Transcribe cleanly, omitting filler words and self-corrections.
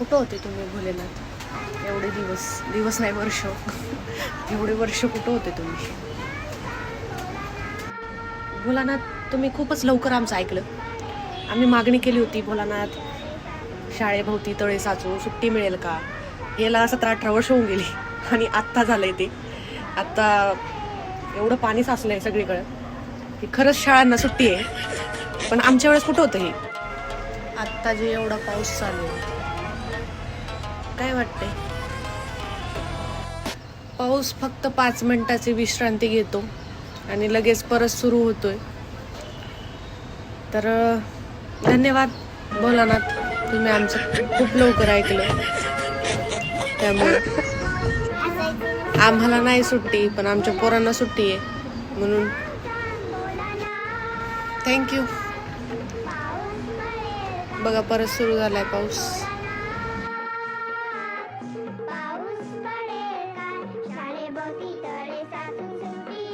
कुठं होते तुम्ही भोलेनाथ? एवढे दिवस नाही वर्ष एवढे वर्ष कुठं होते तुम्ही? भोलानाथ तुम्ही खूपच लवकर आमचं ऐकलं. आम्ही मागणी केली होती, भोलानाथ शाळेभोवती तळे साचू, सुट्टी मिळेल का? याला 17-18 वर्ष होऊन गेली आणि आत्ता झालंय ते. आत्ता एवढं पाणी साचलंय सगळीकडे की खरंच शाळांना सुट्टी आहे. पण आमच्या वेळेस कुठं होतं हे? आत्ता जे एवढा पाऊस चालू आहे, काय वाटतंय? पाऊस फक्त 5 मिनिटाची विश्रांती घेतो आणि लगेच परत सुरू होतोय. तर धन्यवाद भोलानाथ, तुम्ही आमचं खूप लवकर ऐकलं. त्यामुळे आम्हाला नाही सुट्टी, पण आमच्या पोरांना सुट्टी आहे म्हणून थँक्यू. बघा परत सुरू झालाय पाऊस.